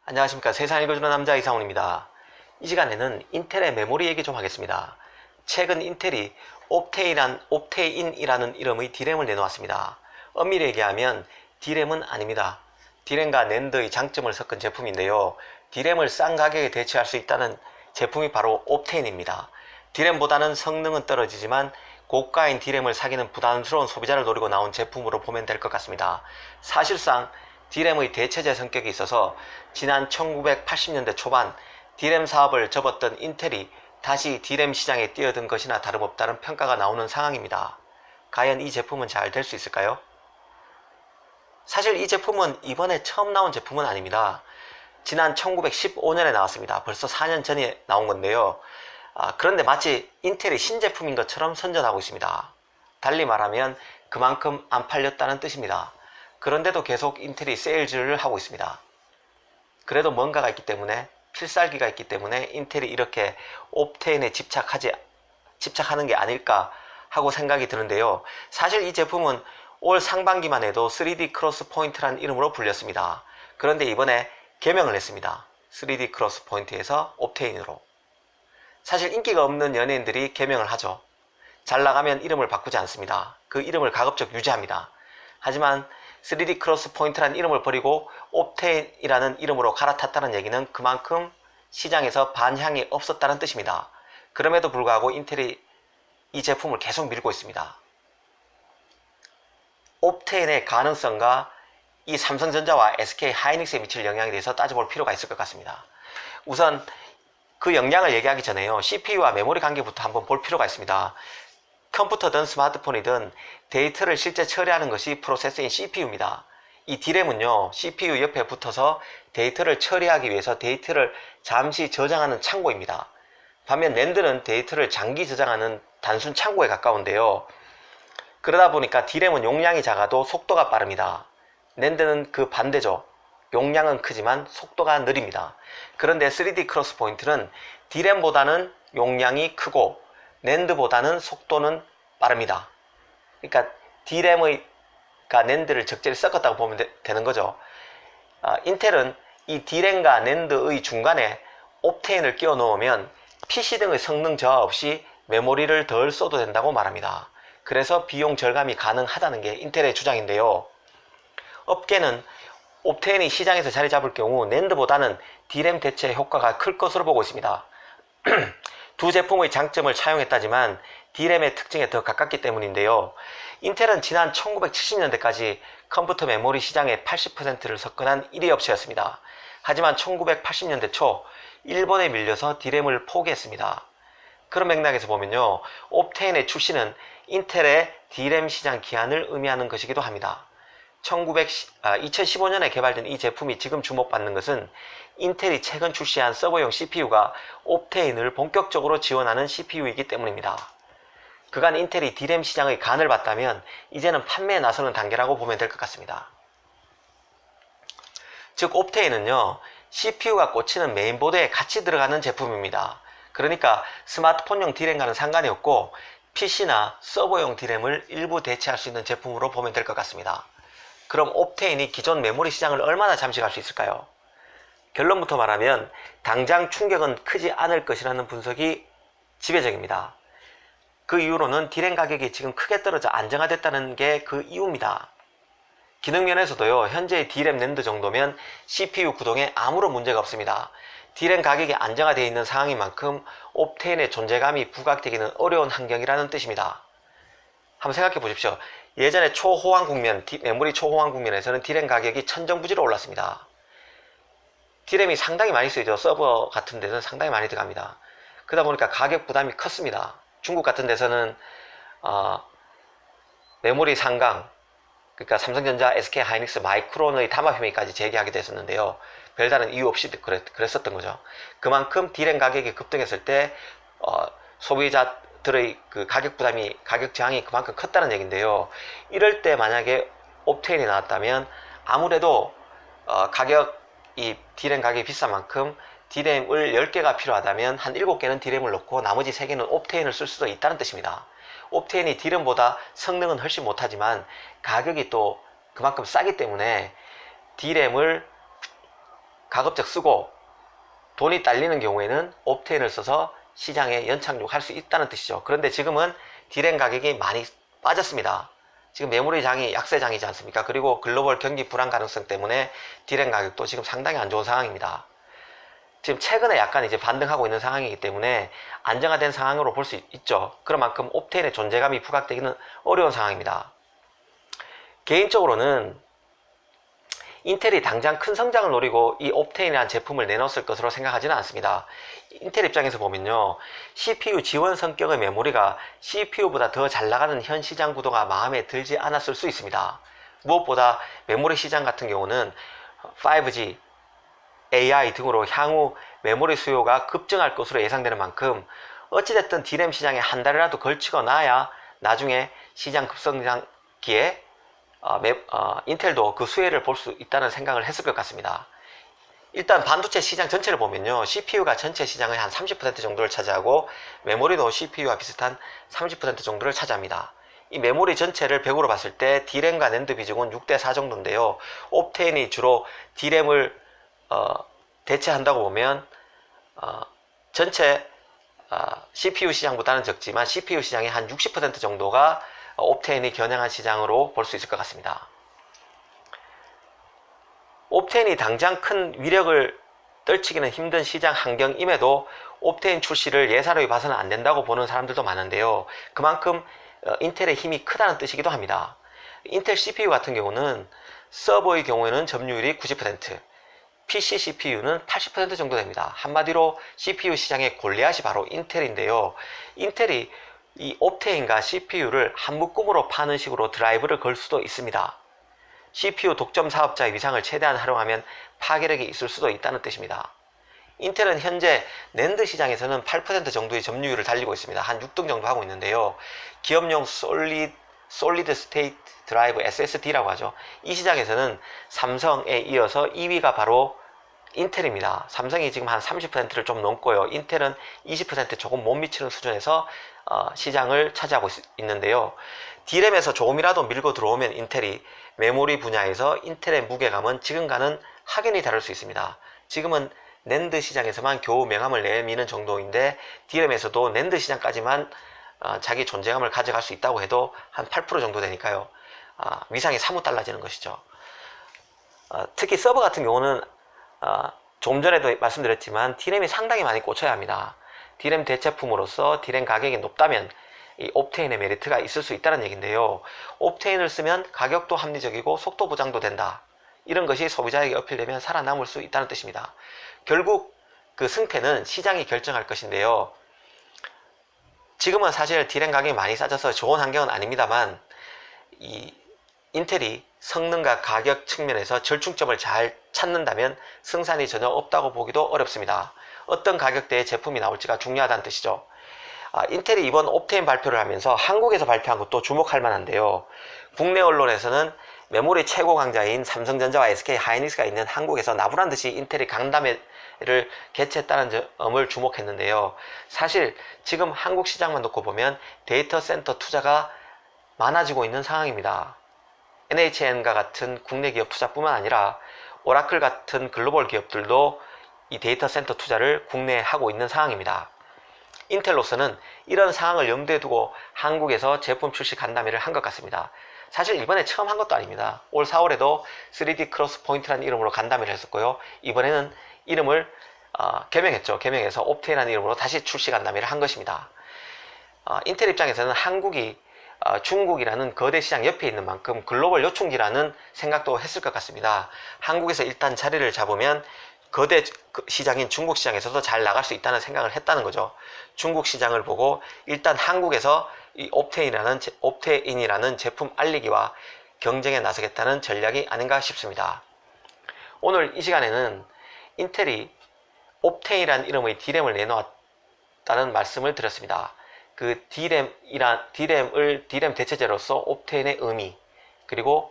안녕하십니까. 세상 읽어주는 남자 이상훈입니다. 이 시간에는 인텔의 메모리 얘기 좀 하겠습니다. 최근 인텔이 옵테인이라는 이름의 D램을 내놓았습니다. 엄밀히 얘기하면 D램은 아닙니다. D램과 낸드의 장점을 섞은 제품인데요. D램을 싼 가격에 대체할 수 있다는 제품이 바로 옵테인입니다. D램보다는 성능은 떨어지지만 고가인 D램을 사기는 부담스러운 소비자를 노리고 나온 제품으로 보면 될 것 같습니다. 사실상 D램의 대체제 성격이 있어서 지난 1980년대 초반 D램 사업을 접었던 인텔이 다시 D램 시장에 뛰어든 것이나 다름없다는 평가가 나오는 상황입니다. 과연 이 제품은 잘 될 수 있을까요? 사실 이 제품은 이번에 처음 나온 제품은 아닙니다. 지난 1915년에 나왔습니다. 벌써 4년 전에 나온 건데요. 그런데 마치 인텔이 신제품인 것처럼 선전하고 있습니다. 달리 말하면 그만큼 안 팔렸다는 뜻입니다. 그런데도 계속 인텔이 세일즈를 하고 있습니다. 그래도 뭔가가 있기 때문에, 필살기가 있기 때문에 인텔이 이렇게 옵테인에 집착하는 게 아닐까 하고 생각이 드는데요. 사실 이 제품은 올 상반기만 해도 3D 크로스 포인트라는 이름으로 불렸습니다. 그런데 이번에 개명을 했습니다. 3D 크로스 포인트에서 옵테인으로. 사실 인기가 없는 연예인들이 개명을 하죠. 잘 나가면 이름을 바꾸지 않습니다. 그 이름을 가급적 유지합니다. 하지만 3D 크로스 포인트라는 이름을 버리고 옵테인이라는 이름으로 갈아탔다는 얘기는 그만큼 시장에서 반향이 없었다는 뜻입니다. 그럼에도 불구하고 인텔이 이 제품을 계속 밀고 있습니다. 옵테인의 가능성과 이 삼성전자와 SK 하이닉스에 미칠 영향에 대해서 따져볼 필요가 있을 것 같습니다. 우선 그 영향을 얘기하기 전에요. CPU와 메모리 관계부터 한번 볼 필요가 있습니다. 컴퓨터든 스마트폰이든 데이터를 실제 처리하는 것이 프로세서인 CPU입니다. 이 D램은요, CPU 옆에 붙어서 데이터를 처리하기 위해서 데이터를 잠시 저장하는 창고입니다. 반면 낸드는 데이터를 장기 저장하는 단순 창고에 가까운데요. 그러다 보니까 D램은 용량이 작아도 속도가 빠릅니다. 낸드는 그 반대죠. 용량은 크지만 속도가 느립니다. 그런데 3D 크로스 포인트는 D램보다는 용량이 크고 낸드보다는 속도는 빠릅니다. 그러니까 D램과 낸드를 적절히 섞었다고 보면 되는 거죠. 인텔은 이 D램과 낸드의 중간에 옵테인을 끼워 넣으면 PC 등의 성능 저하 없이 메모리를 덜 써도 된다고 말합니다. 그래서 비용 절감이 가능하다는 게 인텔의 주장인데요. 업계는 옵테인이 시장에서 자리 잡을 경우 낸드보다는 D램 대체 효과가 클 것으로 보고 있습니다. 두 제품의 장점을 차용했다지만 D램의 특징에 더 가깝기 때문인데요. 인텔은 지난 1970년대까지 컴퓨터 메모리 시장의 80%를 석권한 1위 업체였습니다. 하지만 1980년대 초 일본에 밀려서 D램을 포기했습니다. 그런 맥락에서 보면요, 옵테인의 출시는 인텔의 D램 시장 기한을 의미하는 것이기도 합니다. 2015년에 개발된 이 제품이 지금 주목받는 것은 인텔이 최근 출시한 서버용 CPU가 옵테인을 본격적으로 지원하는 CPU이기 때문입니다. 그간 인텔이 D램 시장의 간을 봤다면 이제는 판매에 나서는 단계라고 보면 될 것 같습니다. 즉 옵테인은요, CPU가 꽂히는 메인보드에 같이 들어가는 제품입니다. 그러니까 스마트폰용 D램과는 상관이 없고 PC나 서버용 D램을 일부 대체할 수 있는 제품으로 보면 될 것 같습니다. 그럼 옵테인이 기존 메모리 시장을 얼마나 잠식할 수 있을까요? 결론부터 말하면 당장 충격은 크지 않을 것이라는 분석이 지배적입니다. 그 이유로는 D램 가격이 지금 크게 떨어져 안정화됐다는 게 그 이유입니다. 기능 면에서도요, 현재의 D램 낸드 정도면 CPU 구동에 아무런 문제가 없습니다. D램 가격이 안정화되어 있는 상황인 만큼 옵테인의 존재감이 부각되기는 어려운 환경이라는 뜻입니다. 한번 생각해 보십시오. 예전에 초호황 국면, 메모리 초호황 국면에서는 D램 가격이 천정부지로 올랐습니다. D램이 상당히 많이 쓰이죠. 서버 같은 데는 상당히 많이 들어갑니다. 그러다 보니까 가격 부담이 컸습니다. 중국 같은 데서는 메모리 상강, 그러니까 삼성전자, SK 하이닉스, 마이크론의 담합 협의까지 제기하게 됐었는데요. 별다른 이유 없이 그랬었던 거죠. 그만큼 D램 가격이 급등했을 때 소비자들의 그 가격 부담이, 가격 저항이 그만큼 컸다는 얘기인데요. 이럴 때 만약에 옵테인이 나왔다면 아무래도 이 D램 가격이 비싼 만큼 D램을 10개가 필요하다면 한 7개는 D램을 넣고 나머지 3개는 옵테인을 쓸 수도 있다는 뜻입니다. 옵테인이 D램보다 성능은 훨씬 못하지만 가격이 또 그만큼 싸기 때문에 D램을 가급적 쓰고 돈이 딸리는 경우에는 옵테인을 써서 시장에 연착륙할 수 있다는 뜻이죠. 그런데 지금은 디램 가격이 많이 빠졌습니다. 지금 메모리 장이 약세장이지 않습니까? 그리고 글로벌 경기 불안 가능성 때문에 디램 가격도 지금 상당히 안 좋은 상황입니다. 지금 최근에 약간 이제 반등하고 있는 상황이기 때문에 안정화된 상황으로 볼 수 있죠. 그런 만큼 옵테인의 존재감이 부각되기는 어려운 상황입니다. 개인적으로는 인텔이 당장 큰 성장을 노리고 이 옵테인이라는 제품을 내놓았을 것으로 생각하지는 않습니다. 인텔 입장에서 보면요, CPU 지원 성격의 메모리가 CPU보다 더 잘 나가는 현 시장 구도가 마음에 들지 않았을 수 있습니다. 무엇보다 메모리 시장 같은 경우는 5G, AI 등으로 향후 메모리 수요가 급증할 것으로 예상되는 만큼 어찌됐든 디램 시장에 한 달이라도 걸치고 나야 나중에 시장 급성장기에 인텔도 그 수혜를 볼 수 있다는 생각을 했을 것 같습니다. 일단 반도체 시장 전체를 보면요, CPU가 전체 시장의 한 30% 정도를 차지하고 메모리도 CPU와 비슷한 30% 정도를 차지합니다. 이 메모리 전체를 100으로 봤을 때 D램과 낸드 비중은 6대4 정도인데요. 옵테인이 주로 D램을 대체한다고 보면 전체 CPU 시장보다는 적지만 CPU 시장의 한 60% 정도가 옵테인이 겨냥한 시장으로 볼 수 있을 것 같습니다. 옵테인이 당장 큰 위력을 떨치기는 힘든 시장 환경임에도 옵테인 출시를 예사로이 봐서는 안 된다고 보는 사람들도 많은데요. 그만큼 인텔의 힘이 크다는 뜻이기도 합니다. 인텔 CPU 같은 경우는 서버의 경우에는 점유율이 90%, PC CPU는 80% 정도 됩니다. 한마디로 CPU 시장의 골리앗이 바로 인텔인데요. 인텔이 이 옵테인과 CPU를 한 묶음으로 파는 식으로 드라이브를 걸 수도 있습니다. CPU 독점 사업자의 위상을 최대한 활용하면 파괴력이 있을 수도 있다는 뜻입니다. 인텔은 현재 낸드 시장에서는 8% 정도의 점유율을 달리고 있습니다. 한 6등 정도 하고 있는데요. 기업용 솔리드 스테이트 드라이브 SSD라고 하죠. 이 시장에서는 삼성에 이어서 2위가 바로 인텔입니다. 삼성이 지금 한 30%를 좀 넘고요. 인텔은 20% 조금 못 미치는 수준에서 시장을 차지하고 있는데요. D램에서 조금이라도 밀고 들어오면 인텔이 메모리 분야에서 인텔의 무게감은 지금과는 확연히 다를 수 있습니다. 지금은 낸드 시장에서만 겨우 명함을 내미는 정도인데 D램에서도 낸드 시장까지만 자기 존재감을 가져갈 수 있다고 해도 한 8% 정도 되니까요. 위상이 사뭇 달라지는 것이죠. 특히 서버 같은 경우는 좀 전에도 말씀드렸지만 D램이 상당히 많이 꽂혀야 합니다. D램 대체품으로서 D램 가격이 높다면 이 옵테인의 메리트가 있을 수 있다는 얘기인데요. 옵테인을 쓰면 가격도 합리적이고 속도 보장도 된다. 이런 것이 소비자에게 어필되면 살아남을 수 있다는 뜻입니다. 결국 그 승패는 시장이 결정할 것인데요. 지금은 사실 D램 가격이 많이 싸져서 좋은 환경은 아닙니다만 이 인텔이 성능과 가격 측면에서 절충점을 잘 찾는다면 승산이 전혀 없다고 보기도 어렵습니다. 어떤 가격대의 제품이 나올지가 중요하다는 뜻이죠. 인텔이 이번 옵테인 발표를 하면서 한국에서 발표한 것도 주목할 만한데요. 국내 언론에서는 메모리 최고 강자인 삼성전자와 SK 하이닉스가 있는 한국에서 나부란 듯이 인텔이 강담회를 개최했다는 점을 주목했는데요. 사실 지금 한국 시장만 놓고 보면 데이터 센터 투자가 많아지고 있는 상황입니다. NHN과 같은 국내 기업 투자뿐만 아니라 오라클 같은 글로벌 기업들도 이 데이터 센터 투자를 국내에 하고 있는 상황입니다. 인텔로서는 이런 상황을 염두에 두고 한국에서 제품 출시 간담회를 한 것 같습니다. 사실 이번에 처음 한 것도 아닙니다. 올 4월에도 3D 크로스 포인트라는 이름으로 간담회를 했었고요. 이번에는 이름을 개명했죠. 개명해서 옵테인이라는 이름으로 다시 출시 간담회를 한 것입니다. 인텔 입장에서는 한국이 중국이라는 거대 시장 옆에 있는 만큼 글로벌 요충지라는 생각도 했을 것 같습니다. 한국에서 일단 자리를 잡으면 거대 시장인 중국 시장에서도 잘 나갈 수 있다는 생각을 했다는 거죠. 중국 시장을 보고 일단 한국에서 이 옵테인이라는 제품 알리기와 경쟁에 나서겠다는 전략이 아닌가 싶습니다. 오늘 이 시간에는 인텔이 옵테인이라는 이름의 D램을 내놓았다는 말씀을 드렸습니다. 그 D램 대체제로서 옵테인의 의미, 그리고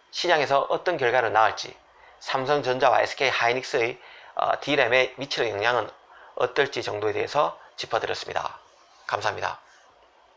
시장에서 어떤 결과를 낳을지, 삼성전자와 SK 하이닉스의 D램에 미치는 영향은 어떨지 정도에 대해서 짚어드렸습니다. 감사합니다.